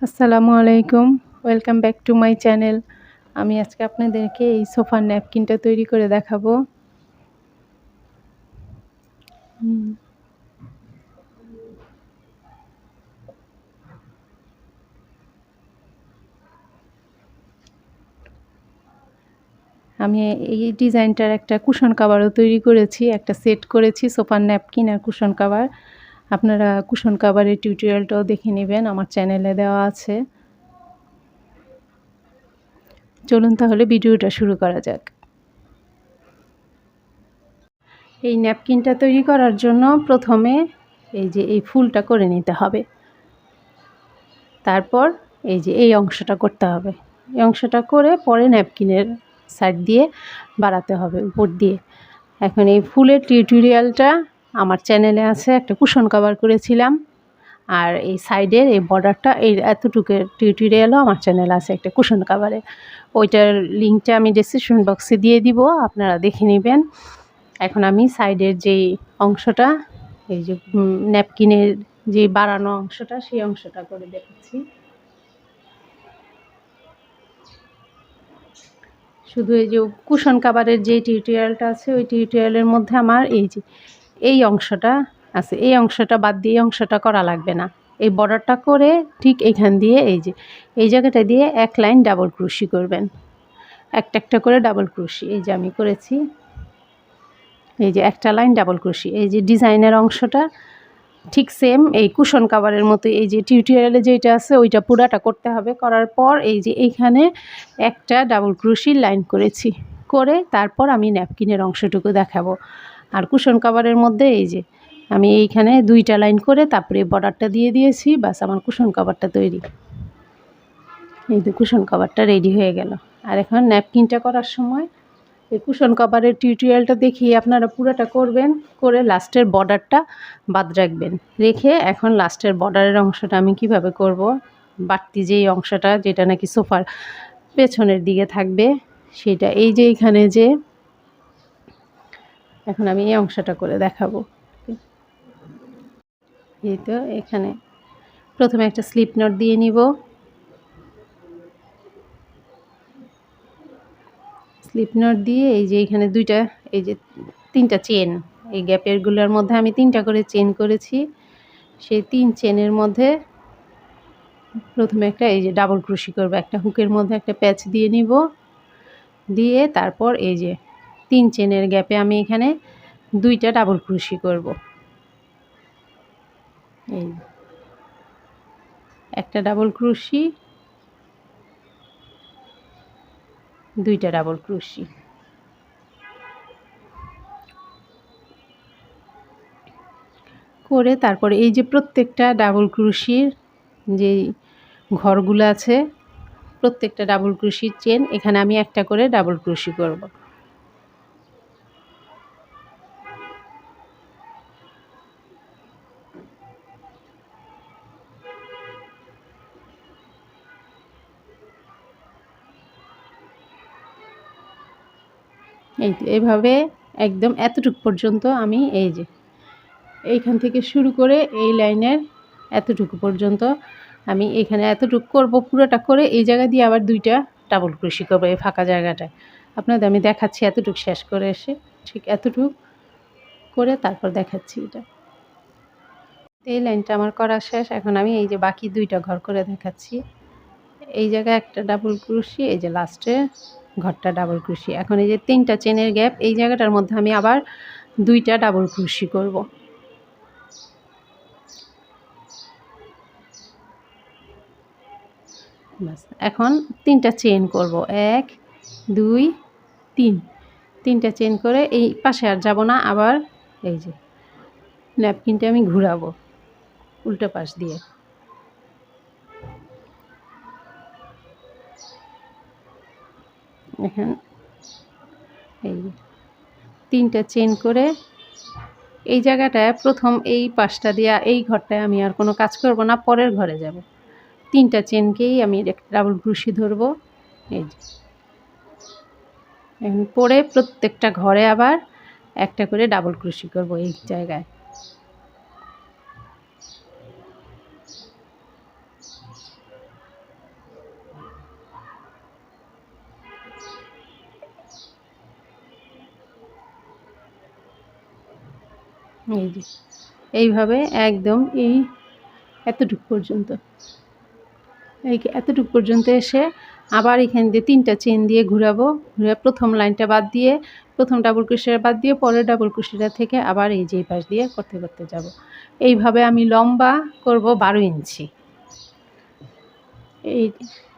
আসসালামু আলাইকুম, welcome back to my channel. আমি আজকে আপনাদেরকে এই সোফার ন্যাপকিনটা তৈরি করে দেখাবো। হুম, আমি এই ডিজাইনটার একটা কুশন কাভারও তৈরি করেছি, একটা সেট করেছি সোফার ন্যাপকিন আর কুশন কাভার। আপনারা কুশন কাভারের টিউটোরিয়ালটাও দেখে নেবেন, আমার চ্যানেলে দেওয়া আছে। চলুন তাহলে ভিডিওটা শুরু করা যাক। এই ন্যাপকিনটা তৈরি করার জন্য প্রথমে এই ফুলটা করে নিতে হবে। তারপর এই অংশটা করতে হবে। এই অংশটা করে পরে ন্যাপকিনের সাইড দিয়ে বাড়াতে হবে উপর দিয়ে। এখন এই ফুলের টিউটোরিয়ালটা আমার চ্যানেলে আছে, একটা কুশন কভার করেছিলাম। আর এই সাইডের এই বর্ডারটা এই এতটুকুর টিউটোরিয়ালও আমার চ্যানেলে আছে একটা কুশন কভারে। ওইটার লিঙ্কটা আমি ডেসক্রিপশন বক্সে দিয়ে দিব, আপনারা দেখে নেবেন। এখন আমি সাইডের যেই অংশটা, এই যে ন্যাপকিনের যে বাড়ানো অংশটা, সেই অংশটা করে দেখাচ্ছি। শুধু এই যে কুশন কাভারের যে টিউটোরিয়ালটা আছে, ওই টিউটোরিয়ালের মধ্যে আমার এই অংশটা আছে। এই অংশটা বাদ দিয়ে এই অংশটা করা লাগবে না। এই বর্ডারটা করে ঠিক এইখান দিয়ে এই জায়গাটা দিয়ে এক লাইন ডাবল ক্রোশি করবেন, একটা একটা করে ডাবল ক্রোশি। এই যে আমি করেছি, এই যে একটা লাইন ডাবল ক্রোশি। এই যে ডিজাইনের অংশটা ঠিক সেম এই কুশন কাভারের মতো, এই যে টিউটোরিয়ালে যেটা আছে ওইটা পুরাটা করতে হবে। করার পর এই যে এইখানে একটা ডাবল ক্রোশির লাইন করেছি, করে তারপর আমি ন্যাপকিনের অংশটুকু দেখাবো। আর কুশন কাভারের মধ্যে এই যে আমি এইখানে দুইটা লাইন করে তারপরে বর্ডারটা দিয়ে দিয়েছি, বাস আমার কুশন কাভারটা তৈরি। এই যে কুশন কাভারটা রেডি হয়ে গেল। আর এখন ন্যাপকিনটা করার সময় এই কুশন কভারের টিউটোরিয়ালটা দেখিয়ে আপনারা পুরোটা করবেন, করে লাস্টের বর্ডারটা বাদ রাখবেন। রেখে এখন লাস্টের বর্ডারের অংশটা আমি কিভাবে করব, বাড়তি যেই অংশটা যেটা নাকি সোফার পেছনের দিকে থাকবে সেটা এই যে এইখানে যে এখন আমি এই অংশটা করে দেখাবো। এই তো এখানে প্রথমে একটা স্লিপ নট দিয়ে নিব। স্লিপ নট দিয়ে এই যে এইখানে দুইটা, এই যে তিনটা চেন, এই গ্যাপেরগুলোর মধ্যে আমি তিনটা করে চেন করেছি। সেই তিন চেনের মধ্যে প্রথমে একটা এই যে ডাবল ক্রোশি করব, একটা হুকের মধ্যে একটা প্যাচ দিয়ে নিব, দিয়ে তারপর এই যে তিন চেনের গ্যাপে আমি এখানে দুইটা ডাবল ক্রোশি করব। এই একটা ডাবল ক্রোশি, দুইটা ডাবল ক্রোশি করে তারপরে এই যে প্রত্যেকটা ডাবল ক্রোশির যে ঘরগুলো আছে, প্রত্যেকটা ডাবল ক্রোশির চেন এখানে আমি একটা করে ডাবল ক্রোশি করব। এই তো এভাবে একদম এতটুকু পর্যন্ত আমি এই যে এইখান থেকে শুরু করে এই লাইনের এতটুকু পর্যন্ত আমি এখানে এতটুকু করব পুরোটা, করে এই জায়গা দিয়ে আবার দুইটা ডাবল ক্রোশি করবো এই ফাঁকা জায়গাটায়। আপনাদের আমি দেখাচ্ছি এতটুকু শেষ করে এসে, ঠিক এতটুকু করে তারপর দেখাচ্ছি এটা। এই লাইনটা আমার করা শেষ। এখন আমি এই যে বাকি দুইটা ঘর করে দেখাচ্ছি। এই জায়গায় একটা ডাবল ক্রোশি, এই যে লাস্টে ঘরটা ডাবল ক্রোশি। এখন এই যে তিনটা চেনের গ্যাপ, এই জায়গাটার মধ্যে আমি আবার দুইটা ডাবল ক্রোশি করব। বাস এখন তিনটা চেন করব, 1 2 3, তিনটা চেন করে এই পাশে আর যাব না। আবার এই যে ন্যাপকিনটা আমি ঘুরাবো উল্টো পাশ দিয়ে। এখন এই তিনটা চেন করে এই জায়গাটায় প্রথম এই পাশটা দিয়া এই ঘরটায় আমি আর কোনো কাজ করব না, পরের ঘরে যাব। তিনটা চেনকেই আমি ডাবল ক্রোশি ধরবো। এই যে এখন পরে প্রত্যেকটা ঘরে আবার একটা করে ডাবল ক্রোশি করব এই জায়গায়। এই যে এইভাবে একদম এই এতটুকু পর্যন্ত, এই এতটুকু পর্যন্ত এসে আবার এখান দিয়ে 3টা চেন দিয়ে ঘুরাবো। ঘুরে প্রথম লাইনটা বাদ দিয়ে, প্রথম ডাবল ক্রোশেটা বাদ দিয়ে পরের ডাবল ক্রোশেটা থেকে আবার এই যে এই পাশ দিয়ে করতে করতে যাব। এইভাবে আমি লম্বা করব 12 ইঞ্চি।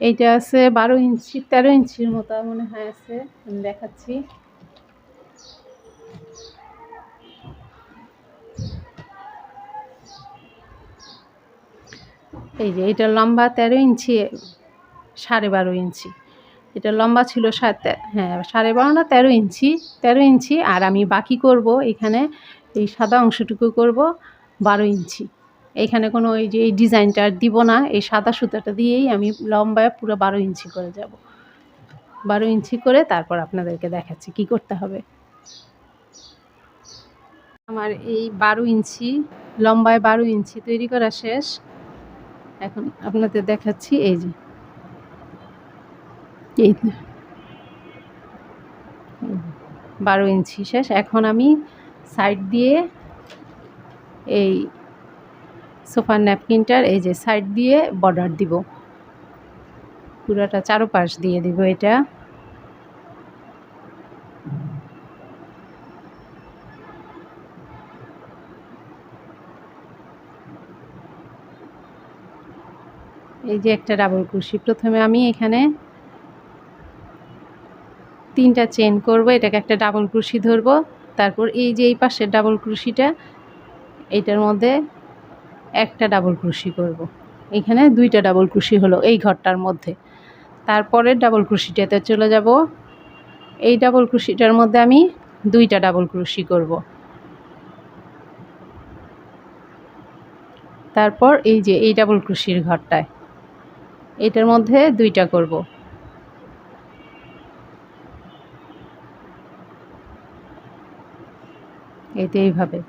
এইটা আছে 12 ইঞ্চি, 13 ইঞ্চির মতো মনে হয় আছে, আমি দেখাচ্ছি। এই যে এটা লম্বা 13 ইঞ্চি, 12.5 ইঞ্চি। এটা লম্বা ছিল হ্যাঁ 12.5 না 13 ইঞ্চি, 13 ইঞ্চি। আর আমি বাকি করব এখানে এই সাদা অংশটুকু করব 12 ইঞ্চি। এখানে কোনো ওই যে এই ডিজাইনটা আর দিব না, এই সাদা সুতাটা দিয়েই আমি লম্বায় পুরো 12 ইঞ্চি করে যাব। 12 ইঞ্চি করে তারপর আপনাদেরকে দেখাচ্ছি কি করতে হবে। আমার এই 12 ইঞ্চি লম্বায় 12 ইঞ্চি তৈরি করা শেষ। এখন আপনাদের দেখাচ্ছি। এই যে এই 12 ইঞ্চি শেষ। এখন আমি সাইড দিয়ে এই সোফার ন্যাপকিনটার এই যে সাইড দিয়ে বর্ডার দিব, পুরোটা চারপাশ দিয়ে দিব। এটা এই যে একটা ডাবল ক্রোশি, প্রথমে আমি এখানে 3টা চেন করব, এটাকে একটা ডাবল ক্রোশি ধরবো। তারপর এই যে এই পাশের ডাবল ক্রোশিটা, এইটার মধ্যে একটা ডাবল ক্রোশি করব। এখানে 2টা ডাবল ক্রোশি হলো এই ঘরটার মধ্যে। তারপরের ডাবল ক্রোশিটাতে চলে যাব, এই ডাবল ক্রোশিটার মধ্যে আমি 2টা ডাবল ক্রোশি করব। তারপর এই যে এই ডাবল ক্রোশির ঘরটায় এটার মধ্যে 2টা করব। এই তো এইভাবে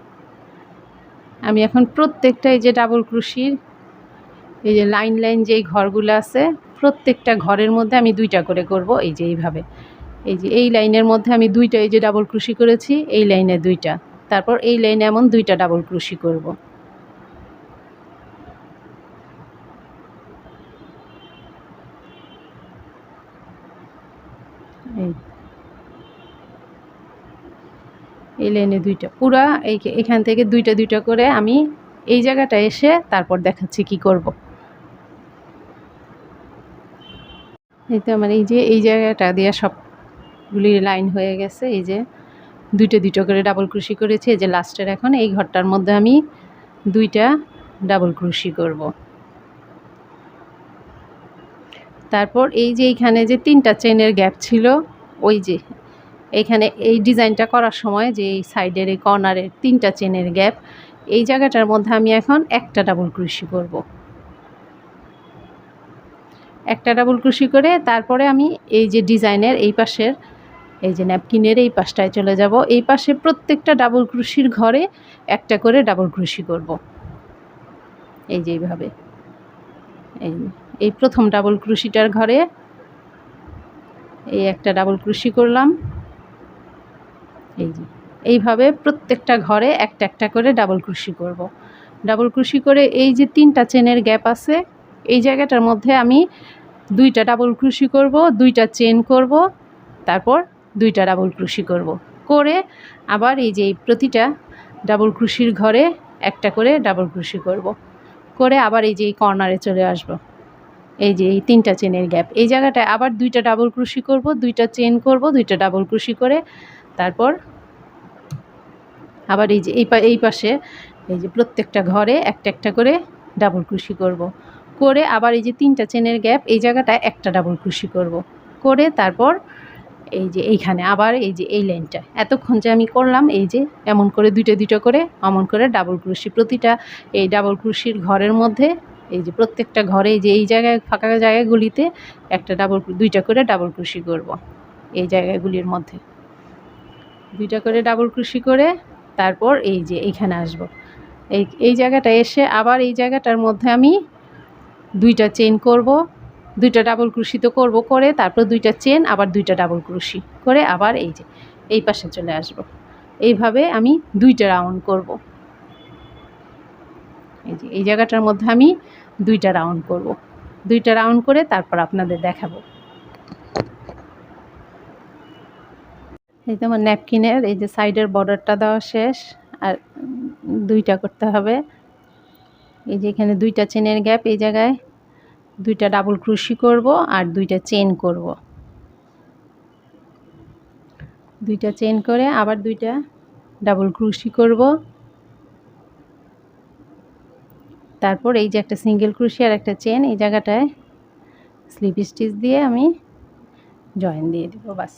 আমি এখন প্রত্যেকটা এই যে ডাবল ক্রোশির এই যে লাইন লাইন যেই ঘরগুলো আছে প্রত্যেকটা ঘরের মধ্যে আমি 2টা করে করব। এই যে এইভাবে, এই যে এই লাইনের মধ্যে আমি 2টা এই যে ডাবল ক্রোশি করেছি, এই লাইনে 2টা, তারপর এই লাইনে এমন 2টা ডাবল ক্রোশি করব। এই লাইনে 2টা, পুরা এখান থেকে 2টা 2টা করে আমি এই জায়গাটা এসে তারপর দেখাচ্ছি কি করব। এই তো আমার এই যে এই জায়গাটা দিয়ে সবগুলি লাইন হয়ে গেছে। এই যে 2টা 2টা করে ডাবল ক্রোশি করেছি। এই যে লাস্টের এখন এই ঘরটার মধ্যে আমি 2টা ডাবল ক্রোশি করব। তারপর এই যে এইখানে যে 3টা চেনের গ্যাপ ছিল, ওই যে এইখানে এই ডিজাইনটা করার সময় যে এই সাইডের এই কর্নারের 3টা চেনের গ্যাপ, এই জায়গাটার মধ্যে আমি এখন একটা ডাবল ক্রোশি করব। একটা ডাবল ক্রোশি করে তারপরে আমি এই যে ডিজাইনের এই পাশের এই যে ন্যাপকিনের এই পাশটায় চলে যাব। এই পাশে প্রত্যেকটা ডাবল ক্রোশির ঘরে একটা করে ডাবল ক্রোশি করব। এই যে এইভাবে এই প্রথম ডাবল ক্রোশিটার ঘরে এই একটা ডাবল ক্রোশি করলাম। এই যে এইভাবে প্রত্যেকটা ঘরে একটা একটা করে ডাবল ক্রোশি করব। ডাবল ক্রোশি করে এই যে 3টা চেনের গ্যাপ আছে এই জায়গাটার মধ্যে আমি 2টা ডাবল ক্রোশি করব, 2টা চেন করব, তারপর 2টা ডাবল ক্রোশি করব। করে আবার এই যে প্রতিটা ডাবল ক্রোশির ঘরে একটা করে ডাবল ক্রোশি করব। করে আবার এই যে এই কর্নারে চলে আসব। এই যে এই 3টা চেনের গ্যাপ এই জায়গাটায় আবার 2টা ডাবল ক্রোশি করব, 2টা চেন করব, 2টা ডাবল ক্রোশি করে তারপর আবার এই যে এই পাশে এই যে প্রত্যেকটা ঘরে একটা একটা করে ডাবল ক্রোশি করব। করে আবার এই যে 3টা চেনের গ্যাপ এই জায়গাটায় একটা ডাবল ক্রোশি করব। করে তারপর এই যে এইখানে আবার এই যে এই লাইনটা এতক্ষণ যে আমি করলাম এই যে এমন করে 2টা 2টা করে এমন করে ডাবল ক্রোশি, প্রতিটা এই ডাবল ক্রোশির ঘরের মধ্যে এই যে প্রত্যেকটা ঘরে এই যে এই জায়গায় ফাঁকা জায়গাগুলিতে একটা 2টা করে ডাবল ক্রোশি করব। এই জায়গাগুলির মধ্যে 2টা করে ডাবল ক্রোশি করে তারপর এই যে এইখানে আসব। এই জায়গাটা এসে আবার এই জায়গাটার মধ্যে আমি 2টা চেন করব, 2টা ডাবল ক্রোশি তো করব, করে তারপর 2টা চেন আবার 2টা ডাবল ক্রোশি করে আবার এই যে এই পাশে চলে আসব। এইভাবে আমি 2টা রাউন্ড করব। এই যে এই জায়গাটার মধ্যে আমি 2টা রাউন্ড করব। 2টা রাউন্ড করে তারপর আপনাদের দেখাবো। এই তো আমার ন্যাপকিনের এই যে সাইডের বর্ডারটা দেওয়া শেষ, আর 2টা করতে হবে। এই যে এখানে 2টা চেনের গ্যাপ, এই জায়গায় 2টা ডাবল ক্রোশি করব আর 2টা চেন করব। 2টা চেন করে আবার 2টা ডাবল ক্রোশি করব। তারপর এই যে একটা সিঙ্গেল ক্রোশি আর একটা চেন, এই জায়গাটায় স্লিপ স্টিচ দিয়ে আমি জয়েন দিয়ে দেব। বাস,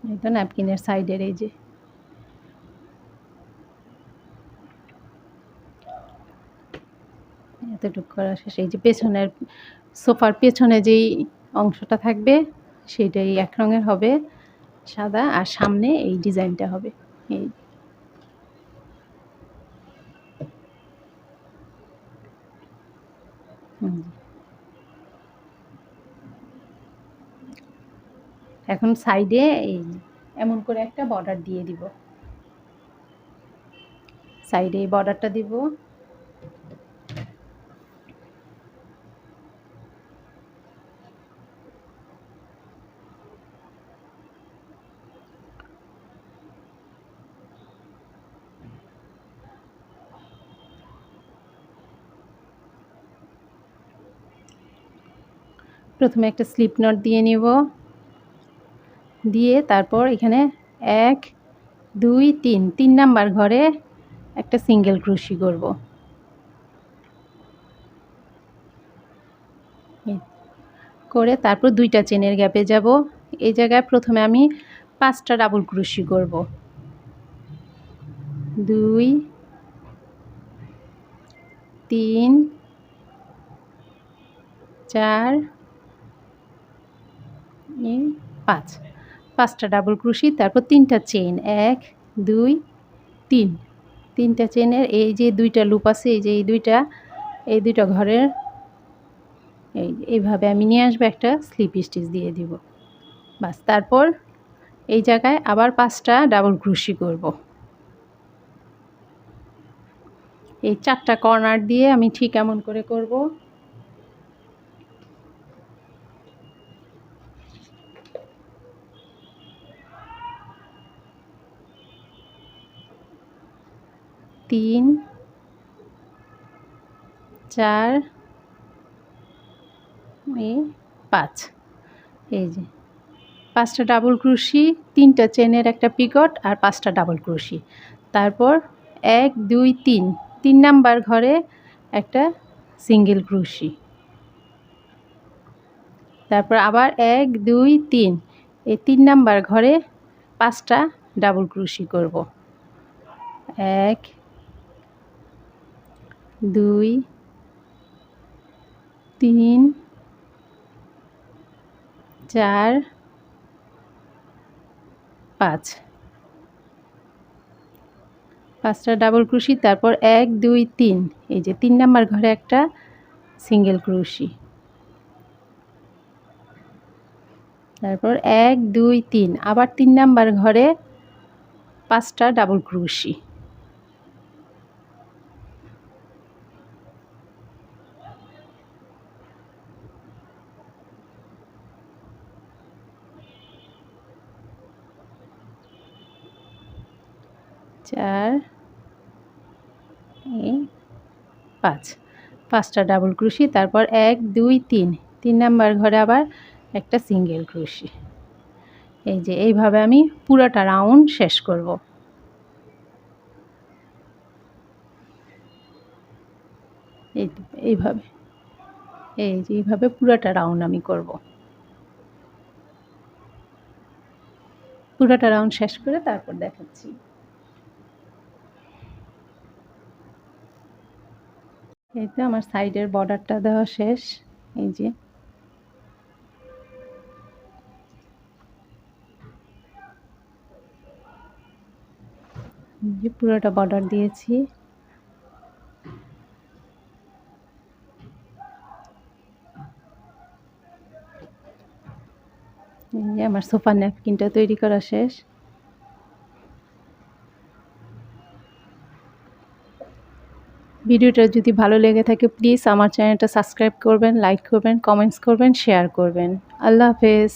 এই তো ন্যাপকিনের সাইডের এই যে এতটুকু করা শেষ। এই যে পেছনের সোফার পেছনে যেই অংশটা থাকবে সেটাই এক রঙের হবে, সাদা, আর সামনে এই ডিজাইনটা হবে। এই এখন সাইডে এই এমন করে একটা বর্ডার দিয়ে দিব। সাইডে এই বর্ডারটা দিব। প্রথমে একটা স্লিপ নট দিয়ে নিব, দিয়ে তারপর এখানে 1 2 3 নাম্বার ঘরে একটা সিঙ্গেল ক্রোশি করব। করে তারপর 2টা চেনের গ্যাপে যাব। এই জায়গায় প্রথমে আমি 5টা ডাবল ক্রোশি করব। 2 3 4 5, 5টা ডাবল ক্রোশি, তারপর 3টা চেন, 1 2 3, 3টা চেনের এই যে 2টা লুপ আছে, এই যে এই 2টা ঘরের এইভাবে আমি নিয়ে আসবো, একটা স্লিপ স্টিচ দিয়ে দিব। বাস, তারপর এই জায়গায় আবার 5টা ডাবল ক্রোশি করব। এই 4টা কর্নার দিয়ে আমি ঠিক এমন করে করব। তিন 4 এই 5, এই যে 5টা ডাবল ক্রোশি, 3টা চেনের একটা পিকট আর 5টা ডাবল ক্রোশি। তারপর 1 2 3 নাম্বার ঘরে একটা সিঙ্গেল ক্রোশি। তারপর আবার 1 2 3, এই 3 নাম্বার ঘরে 5টা ডাবল ক্রোশি করব। 1 2 3 4 5, 5টা ডাবল ক্রোশি। তারপর 1 2 3, এই যে 3 নাম্বার ঘরে একটা সিঙ্গেল ক্রোশি। তারপর 1 2 3, আবার 3 নাম্বার ঘরে 5টা ডাবল ক্রোশি। চার এই 5, 5টা ডাবল ক্রোশি। তারপর 1 2 3 নাম্বার ঘরে আবার একটা সিঙ্গেল ক্রোশি। এই যে এইভাবে আমি পুরোটা রাউন্ড শেষ করব। এইভাবে এই যে এইভাবে পুরোটা রাউন্ড আমি করব। পুরোটা রাউন্ড শেষ করে তারপর দেখাচ্ছি। এই তো আমার সাইডের বর্ডারটা দেওয়া শেষ। এই যে পুরোটা বর্ডার দিয়েছি। এই যে আমার সোফা ন্যাপকিনটা তৈরি করা শেষ। ভিডিওটা যদি ভালো লেগে থাকে প্লিজ আমার চ্যানেলটা সাবস্ক্রাইব করবেন, লাইক করবেন, কমেন্টস করবেন, শেয়ার করবেন। আল্লাহ হাফেজ।